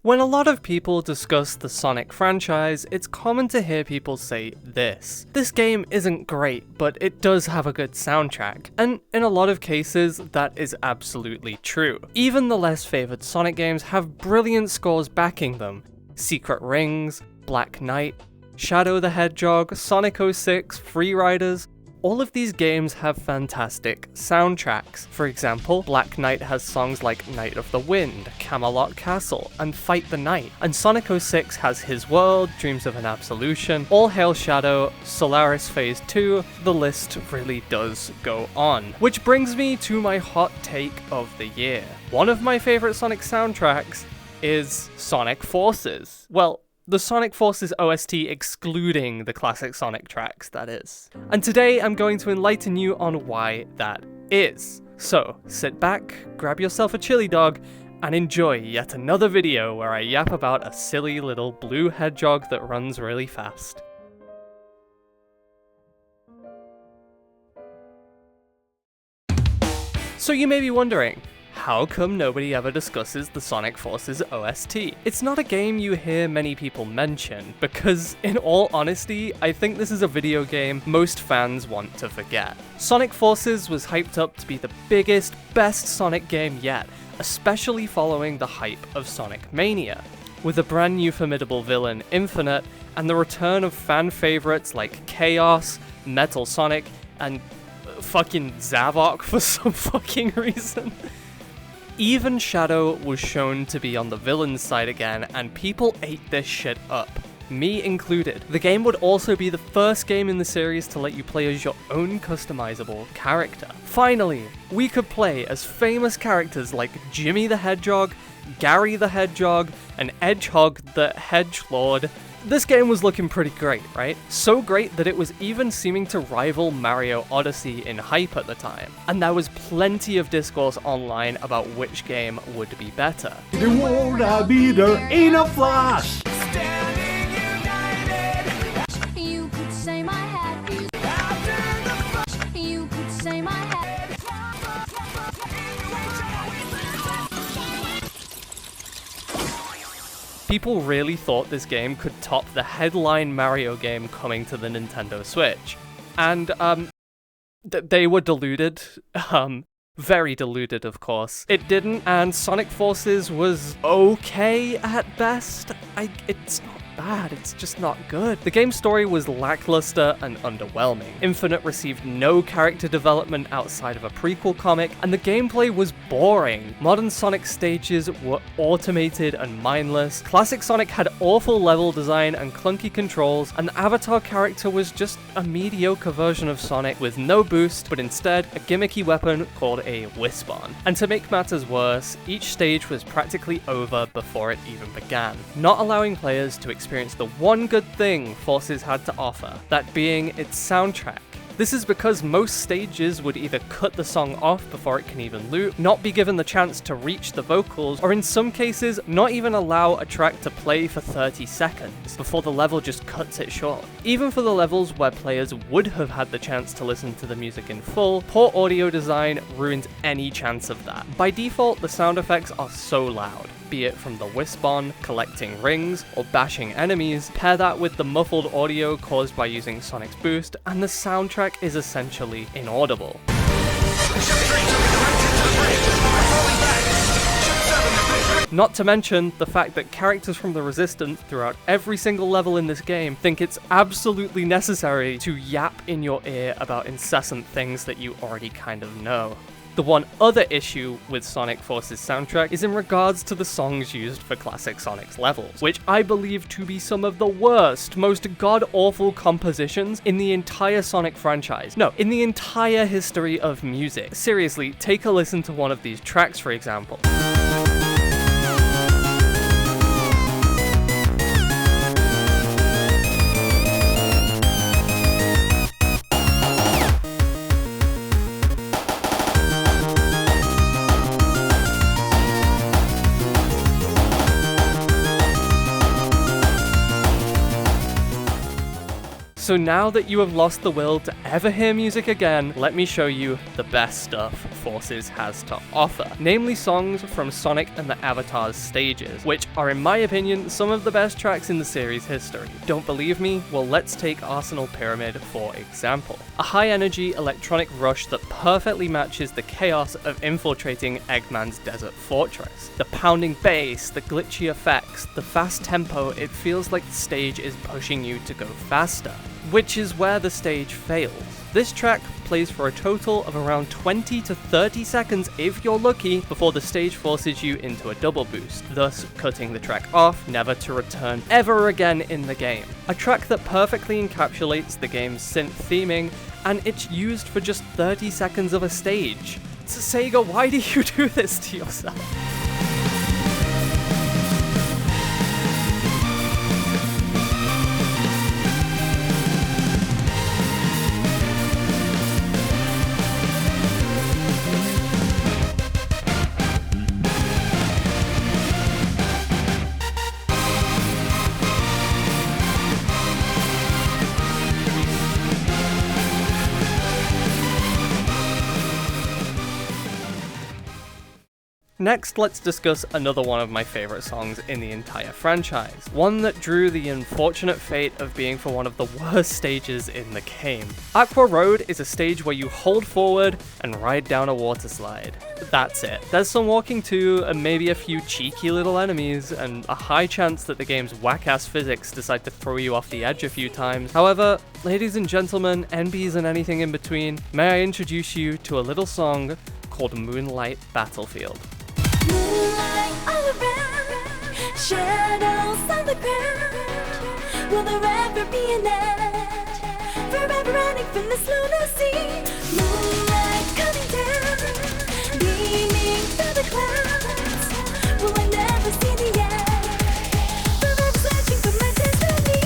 When a lot of people discuss the Sonic franchise, it's common to hear people say this. This game isn't great, but it does have a good soundtrack. And in a lot of cases, that is absolutely true. Even the less favoured Sonic games have brilliant scores backing them. Secret Rings, Black Knight, Shadow the Hedgehog, Sonic 06, Free Riders. All of these games have fantastic soundtracks. For example, Black Knight has songs like Night of the Wind, Camelot Castle, and Fight the Night. And Sonic 06 has His World, Dreams of an Absolution, All Hail Shadow, Solaris Phase 2, the list really does go on. Which brings me to my hot take of the year. One of my favourite Sonic soundtracks is Sonic Forces. Well, the Sonic Forces OST excluding the classic Sonic tracks, that is. And today I'm going to enlighten you on why that is. So, sit back, grab yourself a chili dog, and enjoy yet another video where I yap about a silly little blue hedgehog that runs really fast. So you may be wondering, how come nobody ever discusses the Sonic Forces OST? It's not a game you hear many people mention, because in all honesty, I think this is a video game most fans want to forget. Sonic Forces was hyped up to be the biggest, best Sonic game yet, especially following the hype of Sonic Mania. With a brand new formidable villain, Infinite, and the return of fan favorites like Chaos, Metal Sonic, and fucking Zavok for some fucking reason. Even Shadow was shown to be on the villain's side again, and people ate this shit up, me included. The game would also be the first game in the series to let you play as your own customizable character. Finally, we could play as famous characters like Jimmy the Hedgehog, Gary the Hedgehog, and Edgehog the Hedgelord. This game was looking pretty great, right? So great that it was even seeming to rival Mario Odyssey in hype at the time. And there was plenty of discourse online about which game would be better. The world I be there in a flash! You could say my hat. You could say my hat. People really thought this game could top the headline Mario game coming to the Nintendo Switch. And, they were deluded. Very deluded, of course. It didn't, and Sonic Forces was okay at best. It's not bad, it's just not good. The game's story was lackluster and underwhelming. Infinite received no character development outside of a prequel comic, and the gameplay was boring. Modern Sonic stages were automated and mindless. Classic Sonic had awful level design and clunky controls, and the avatar character was just a mediocre version of Sonic with no boost, but instead a gimmicky weapon called a Wisp-On. And to make matters worse, each stage was practically over before it even began, not allowing players to experience the one good thing Forces had to offer, that being its soundtrack. This is because most stages would either cut the song off before it can even loop, not be given the chance to reach the vocals, or in some cases, not even allow a track to play for 30 seconds before the level just cuts it short. Even for the levels where players would have had the chance to listen to the music in full, poor audio design ruins any chance of that. By default, the sound effects are so loud, be it from the Wisp-On, collecting rings, or bashing enemies. Pair that with the muffled audio caused by using Sonic's boost, and the soundtrack is essentially inaudible. Not to mention the fact that characters from the Resistance throughout every single level in this game think it's absolutely necessary to yap in your ear about incessant things that you already kind of know. The one other issue with Sonic Forces soundtrack is in regards to the songs used for classic Sonic's levels, which I believe to be some of the worst, most god-awful compositions in the entire Sonic franchise. No, in the entire history of music. Seriously, take a listen to one of these tracks, for example. So now that you have lost the will to ever hear music again, let me show you the best stuff Forces has to offer, namely songs from Sonic and the Avatar's stages, which are in my opinion some of the best tracks in the series' history. Don't believe me? Well, let's take Arsenal Pyramid for example. A high-energy electronic rush that perfectly matches the chaos of infiltrating Eggman's desert fortress. The pounding bass, the glitchy effects, the fast tempo, it feels like the stage is pushing you to go faster, which is where the stage fails. This track plays for a total of around 20 to 30 seconds if you're lucky before the stage forces you into a double boost, thus cutting the track off, never to return ever again in the game. A track that perfectly encapsulates the game's synth theming, and it's used for just 30 seconds of a stage. Sega, why do you do this to yourself? Next, let's discuss another one of my favourite songs in the entire franchise, one that drew the unfortunate fate of being for one of the worst stages in the game. Aqua Road is a stage where you hold forward and ride down a water slide. That's it. There's some walking too, and maybe a few cheeky little enemies, and a high chance that the game's whack-ass physics decide to throw you off the edge a few times. However, ladies and gentlemen, NBs and anything in between, may I introduce you to a little song called Moonlight Battlefield. Moonlight all around, shadows on the ground. Will there ever be an end? Forever running from this lunacy. Moonlight coming down, beaming through the clouds. Will I never see the end? Forever searching for my destiny.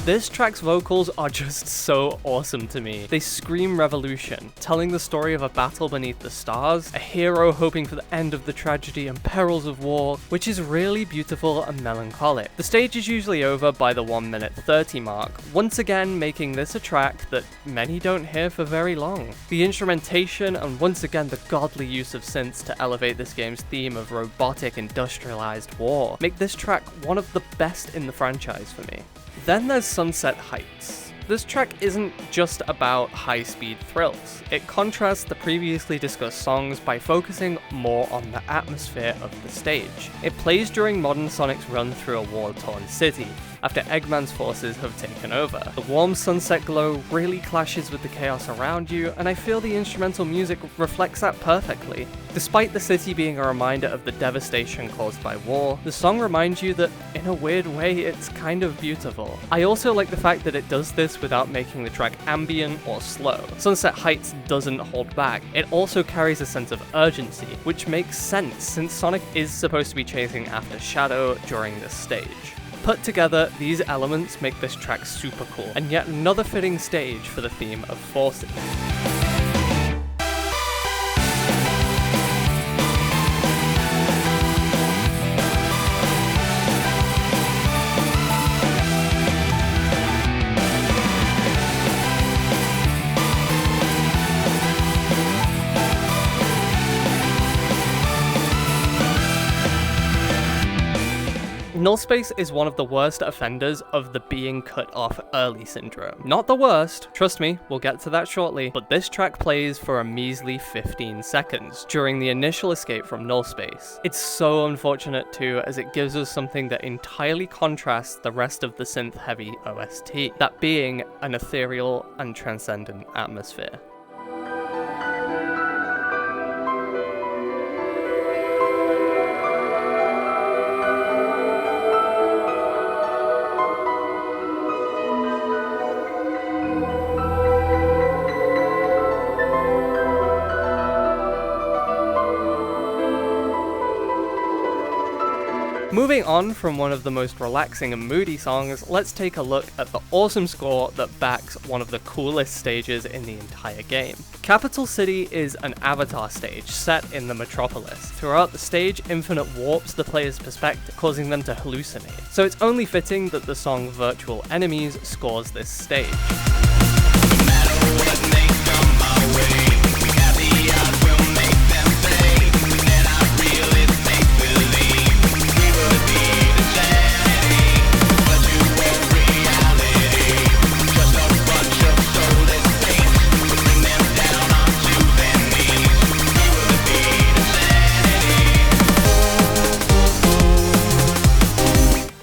This track's vocals are just so awesome to me. They scream revolution, telling the story of a battle beneath the stars, a hero hoping for the end of the tragedy and perils of war, which is really beautiful and melancholic. The stage is usually over by the 1 minute 30 mark, once again making this a track that many don't hear for very long. The instrumentation and once again the godly use of synths to elevate this game's theme of robotic industrialized war make this track one of the best in the franchise for me. Then there's Sunset Heights. This track isn't just about high-speed thrills. It contrasts the previously discussed songs by focusing more on the atmosphere of the stage. It plays during modern Sonic's run through a war-torn city, after Eggman's forces have taken over. The warm sunset glow really clashes with the chaos around you, and I feel the instrumental music reflects that perfectly. Despite the city being a reminder of the devastation caused by war, the song reminds you that, in a weird way, it's kind of beautiful. I also like the fact that it does this without making the track ambient or slow. Sunset Heights doesn't hold back. It also carries a sense of urgency, which makes sense since Sonic is supposed to be chasing after Shadow during this stage. Put together, these elements make this track super cool, and yet another fitting stage for the theme of Forces. Null Space is one of the worst offenders of the being cut off early syndrome. Not the worst, trust me, we'll get to that shortly, but this track plays for a measly 15 seconds during the initial escape from Null Space. It's so unfortunate too, as it gives us something that entirely contrasts the rest of the synth-heavy OST, that being an ethereal and transcendent atmosphere. Moving on from one of the most relaxing and moody songs, let's take a look at the awesome score that backs one of the coolest stages in the entire game. Capital City is an avatar stage set in the metropolis. Throughout the stage, Infinite warps the player's perspective, causing them to hallucinate. So it's only fitting that the song Virtual Enemies scores this stage.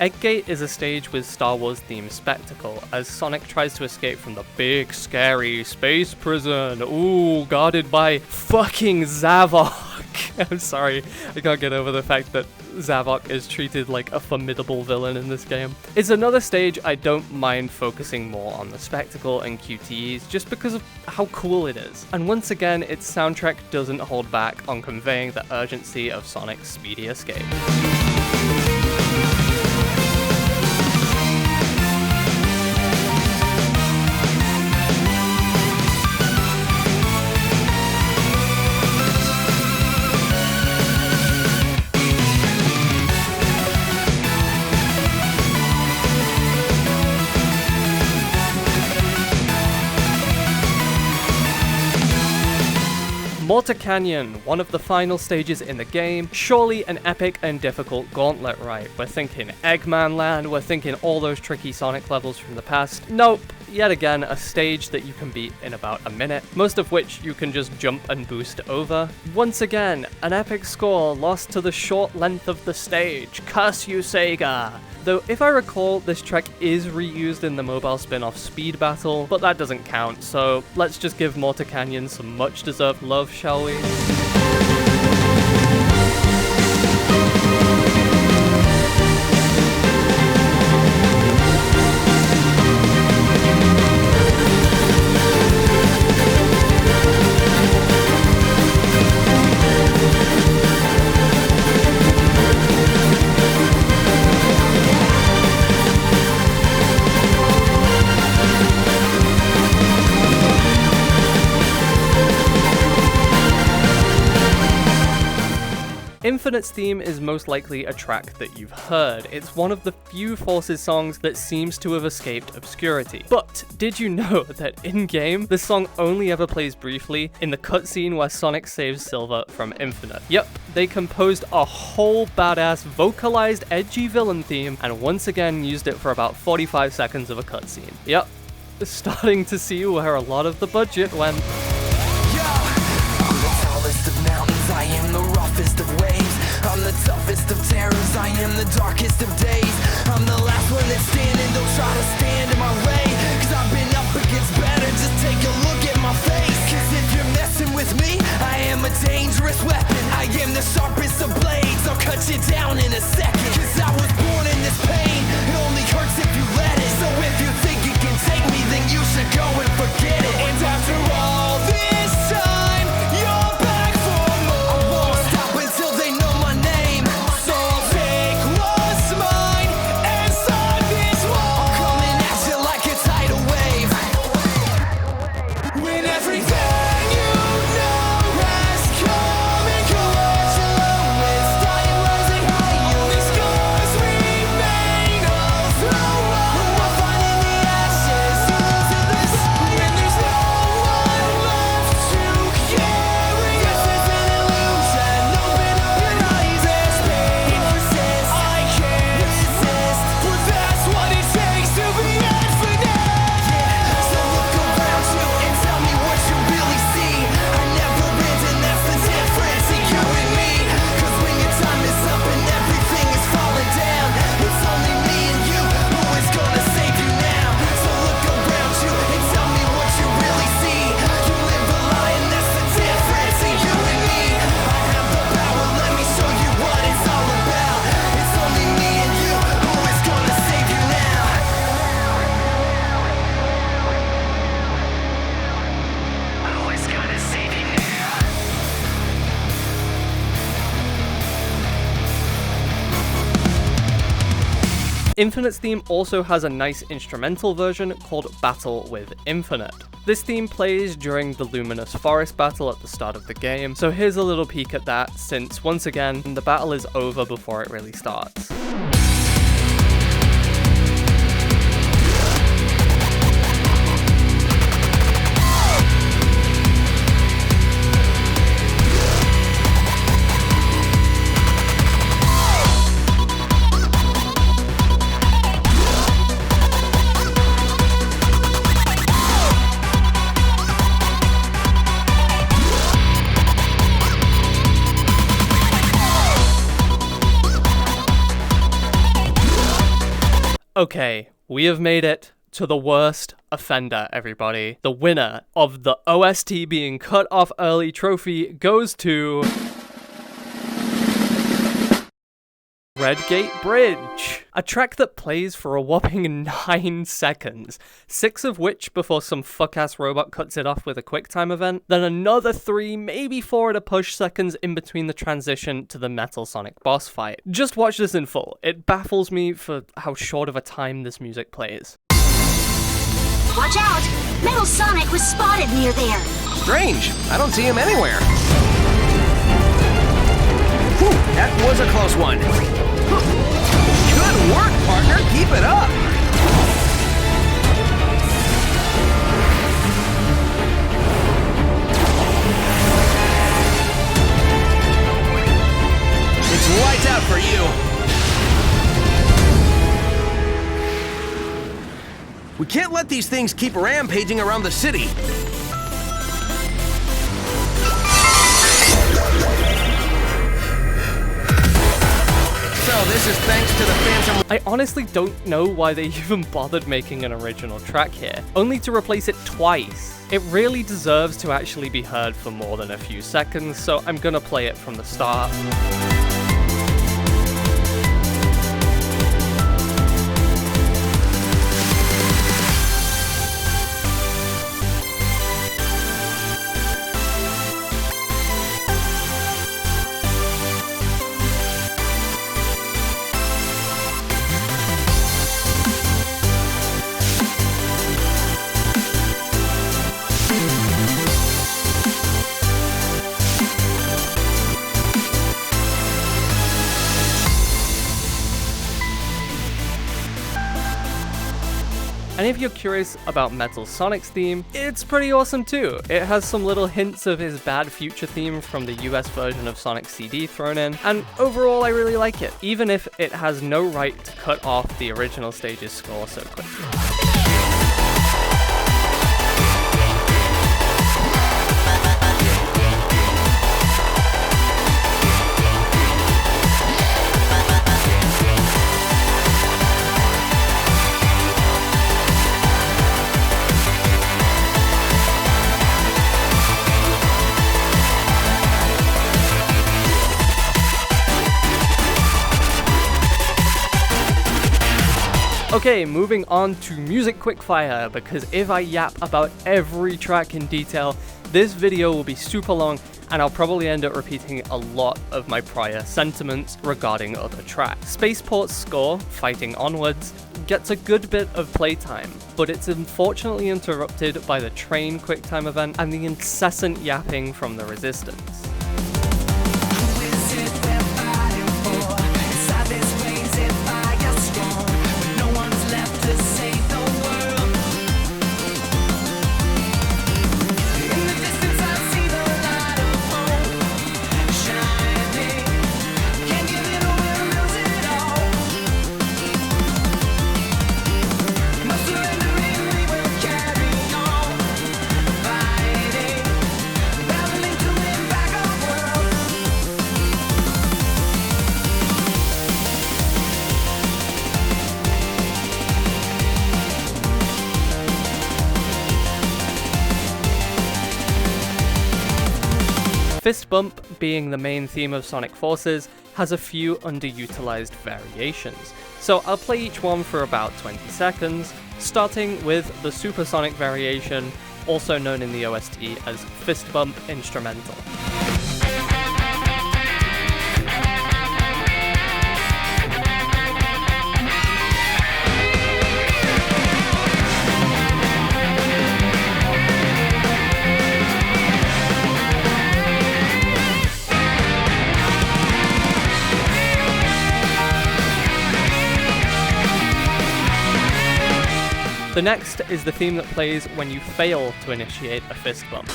Eggate is a stage with Star Wars themed spectacle, as Sonic tries to escape from the big, scary space prison, guarded by fucking Zavok. I'm sorry, I can't get over the fact that Zavok is treated like a formidable villain in this game. It's another stage I don't mind focusing more on the spectacle and QTEs just because of how cool it is. And once again, its soundtrack doesn't hold back on conveying the urgency of Sonic's speedy escape. Mortar Canyon, one of the final stages in the game, surely an epic and difficult gauntlet ride. We're thinking Eggman Land, we're thinking all those tricky Sonic levels from the past. Nope, yet again a stage that you can beat in about a minute, most of which you can just jump and boost over. Once again, an epic score lost to the short length of the stage. Curse you, Sega! Though if I recall, this track is reused in the mobile spin-off Speed Battle, but that doesn't count, so let's just give Mortar Canyon some much-deserved love, shall we? Infinite's theme is most likely a track that you've heard. It's one of the few Forces songs that seems to have escaped obscurity. But did you know that in-game, this song only ever plays briefly in the cutscene where Sonic saves Silver from Infinite? Yep, they composed a whole badass vocalized edgy villain theme and once again used it for about 45 seconds of a cutscene. Yep, starting to see where a lot of the budget went. I am the roughest of waves. I'm the toughest of terrors. I am the darkest of days. I'm the last one that's standing. Don't try to stand in my way, cause I've been up against better. Just take a look at my face. Cause if you're messing with me, I am a dangerous weapon. I am the sharpest of blades. I'll cut you down in a second. Cause I was born in this pain. It only hurts if you let it. So if you think you can take me, then you should go and forget it. And after all this time, you're back for more. I won't stop until they know my name. So I'll take what's mine and start this war. I'm coming at you like a tidal wave. When everything you know has come and gone, you're always dying, rising high. You only Infinite's theme also has a nice instrumental version called Battle with Infinite. This theme plays during the Luminous Forest battle at the start of the game, so here's a little peek at that, since once again, the battle is over before it really starts. Okay, we have made it to the worst offender, everybody. The winner of the OST being cut off early trophy goes to Redgate Bridge, a track that plays for a whopping 9 seconds, 6 of which before some fuck-ass robot cuts it off with a QuickTime event, then another 3, maybe 4 at a push seconds in between the transition to the Metal Sonic boss fight. Just watch this in full. It baffles me for how short of a time this music plays. Watch out! Metal Sonic was spotted near there. Strange. I don't see him anywhere. Whew, that was a close one. Good work, partner. Keep it up. It's lights out for you. We can't let these things keep rampaging around the city. So this is thanks to the Phantom. I honestly don't know why they even bothered making an original track here, only to replace it twice. It really deserves to actually be heard for more than a few seconds, so I'm gonna play it from the start. And if you're curious about Metal Sonic's theme, it's pretty awesome too. It has some little hints of his Bad Future theme from the US version of Sonic CD thrown in, and overall I really like it, even if it has no right to cut off the original stage's score so quickly. Okay, moving on to Music Quickfire, because if I yap about every track in detail, this video will be super long and I'll probably end up repeating a lot of my prior sentiments regarding other tracks. Spaceport's score, Fighting Onwards, gets a good bit of playtime, but it's unfortunately interrupted by the train QuickTime event and the incessant yapping from the Resistance. Fist Bump, being the main theme of Sonic Forces, has a few underutilized variations, so I'll play each one for about 20 seconds, starting with the Supersonic variation, also known in the OST as Fist Bump Instrumental. The next is the theme that plays when you fail to initiate a fist bump.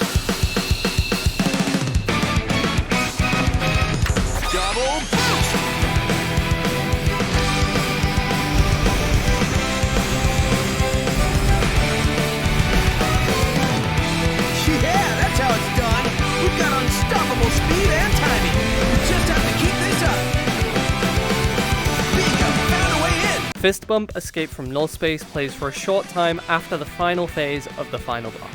Double boost! Yeah, that's how it's done. We've got unstoppable speed and timing. We just have to keep this up. Bingo, found a way in. Fist Bump Escape from Null Space plays for a short time after the final phase of the final boss.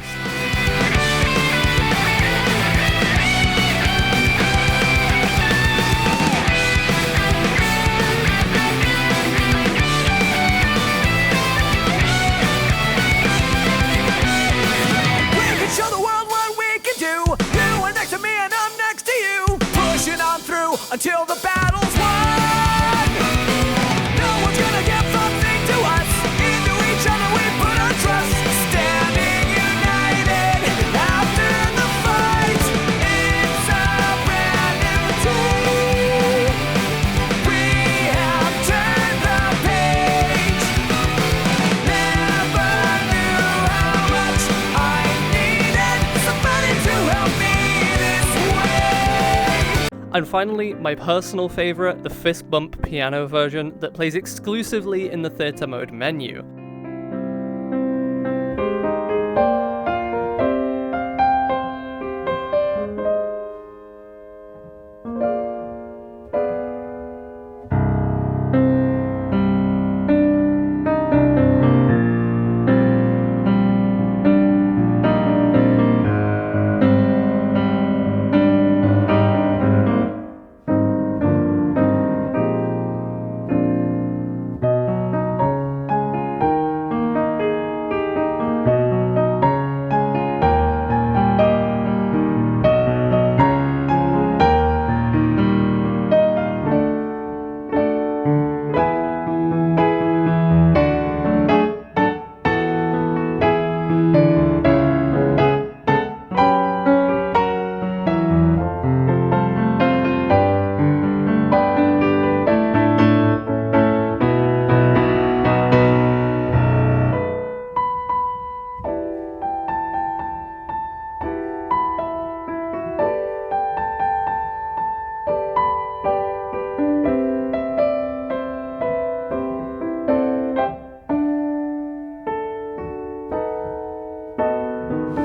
Show the world what we can do. You are next to me and I'm next to you. Pushing on through until the battle's won. No one's gonna get something to us. Into each other we put our trust. Standing united after the fight. It's a brand new day. We have turned the page. Never knew how much I needed somebody to help me this way. And finally, my personal favourite, the Fist Bump piano version that plays exclusively in the theatre mode menu.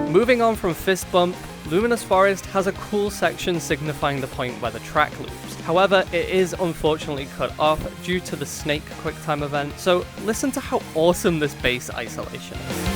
Moving on from Fist Bump, Luminous Forest has a cool section signifying the point where the track loops. However, it is unfortunately cut off due to the Snake QuickTime event, so listen to how awesome this bass isolation is.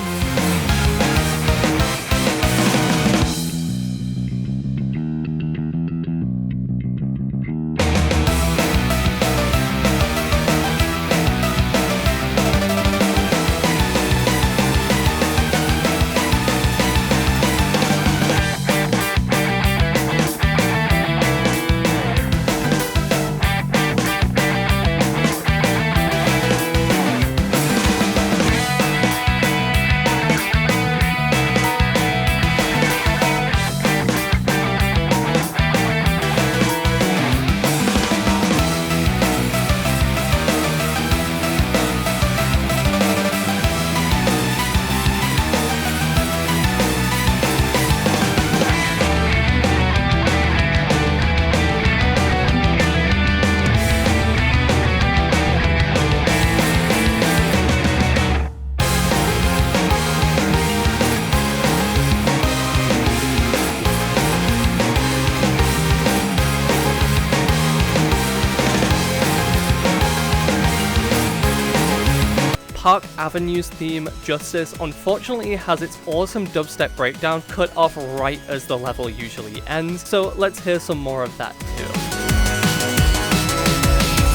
Park Avenue's theme, Justice, unfortunately has its awesome dubstep breakdown cut off right as the level usually ends, so let's hear some more of that too.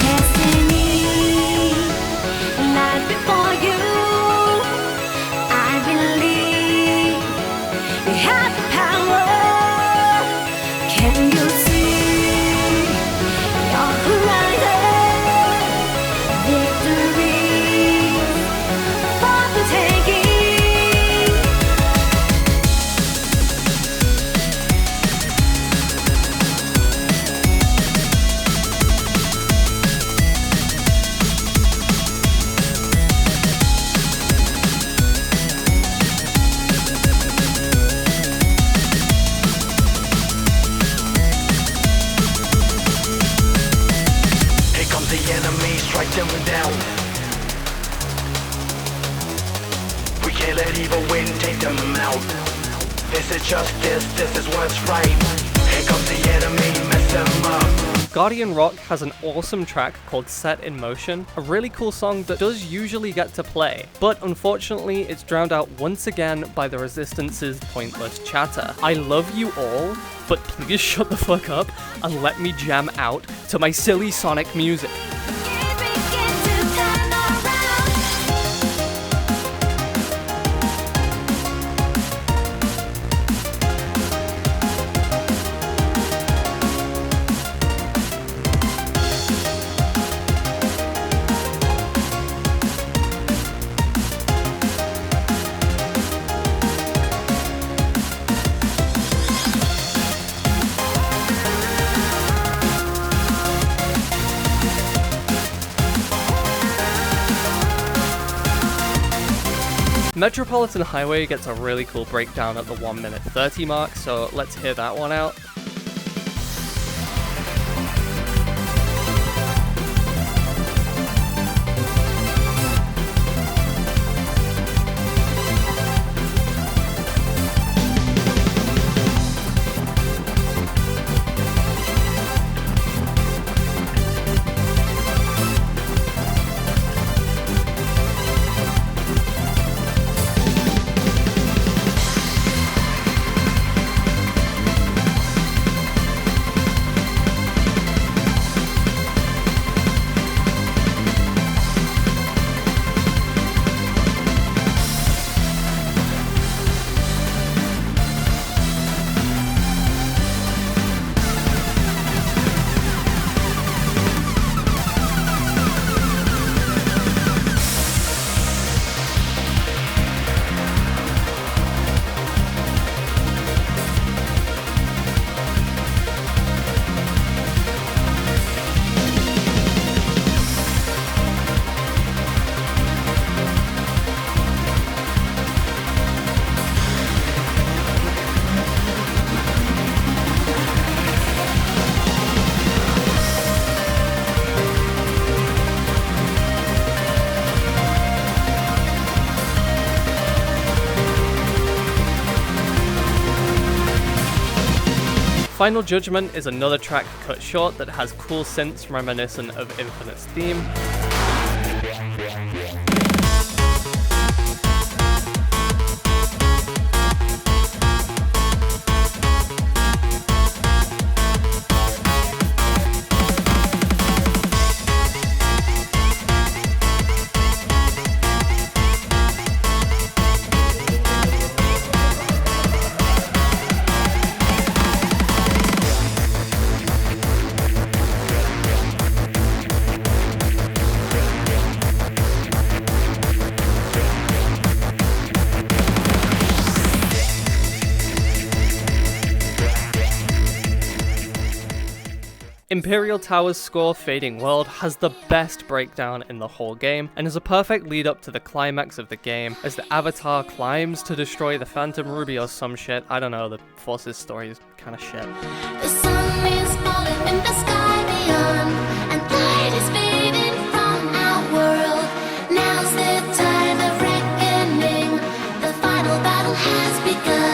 Destiny lies before you. I believe you have the power. Can you see your horizon? Victory for the taking. justice, this is what's right. Here comes the enemy, mess him up. Guardian Rock has an awesome track called Set in Motion, a really cool song that does usually get to play, but unfortunately it's drowned out once again by the Resistance's pointless chatter. I love you all, but please shut the fuck up and let me jam out to my silly Sonic music. Metropolitan Highway gets a really cool breakdown at the 1:30 mark, so let's hear that one out. Final Judgment is another track cut short that has cool synths reminiscent of Infinite's theme. Imperial Tower's score, Fading World, has the best breakdown in the whole game, and is a perfect lead up to the climax of the game, as the Avatar climbs to destroy the Phantom Ruby or some shit. I don't know, the Forces story is kinda shit. The sun is falling in the sky beyond, and light is fading from our world. Now's the time of reckoning. The final battle has begun.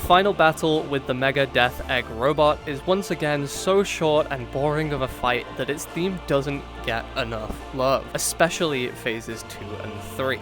final battle with the Mega Death Egg robot is once again so short and boring of a fight that its theme doesn't get enough love, especially phases 2 and 3.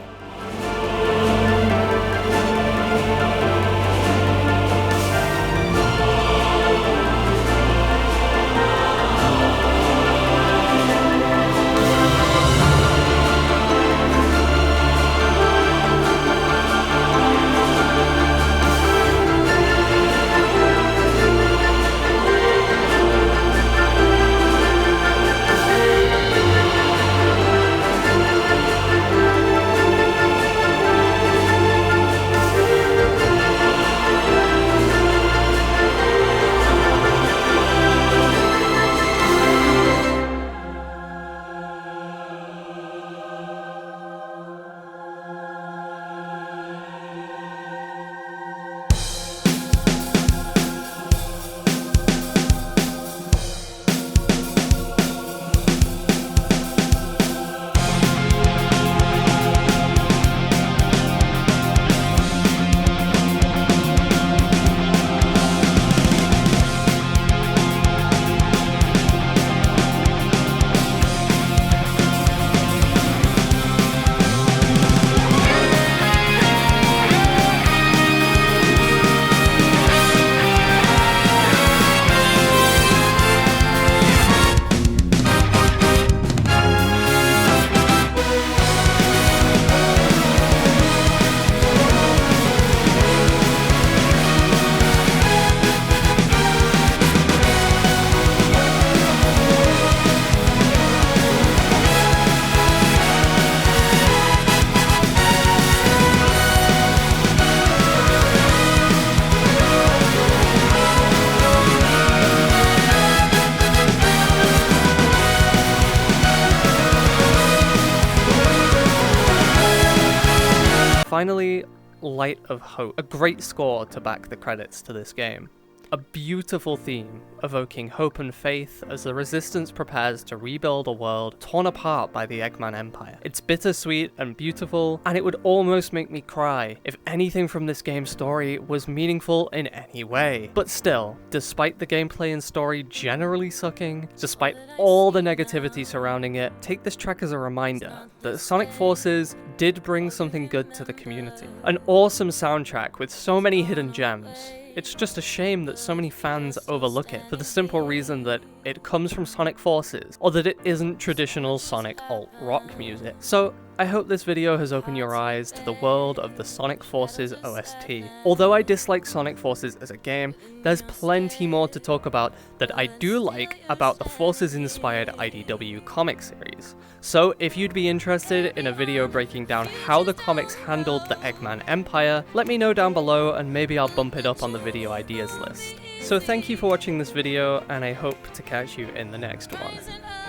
Finally, Light of Hope, a great score to back the credits to this game. A beautiful theme, evoking hope and faith as the Resistance prepares to rebuild a world torn apart by the Eggman Empire. It's bittersweet and beautiful, and it would almost make me cry if anything from this game's story was meaningful in any way. But still, despite the gameplay and story generally sucking, despite all the negativity surrounding it, take this track as a reminder that Sonic Forces did bring something good to the community. An awesome soundtrack with so many hidden gems. It's just a shame that so many fans overlook it for the simple reason that it comes from Sonic Forces, or that it isn't traditional Sonic alt-rock music. So I hope this video has opened your eyes to the world of the Sonic Forces OST. Although I dislike Sonic Forces as a game, there's plenty more to talk about that I do like about the Forces-inspired IDW comic series. So if you'd be interested in a video breaking down how the comics handled the Eggman Empire, let me know down below and maybe I'll bump it up on the video ideas list. So thank you for watching this video, and I hope to catch you in the next one.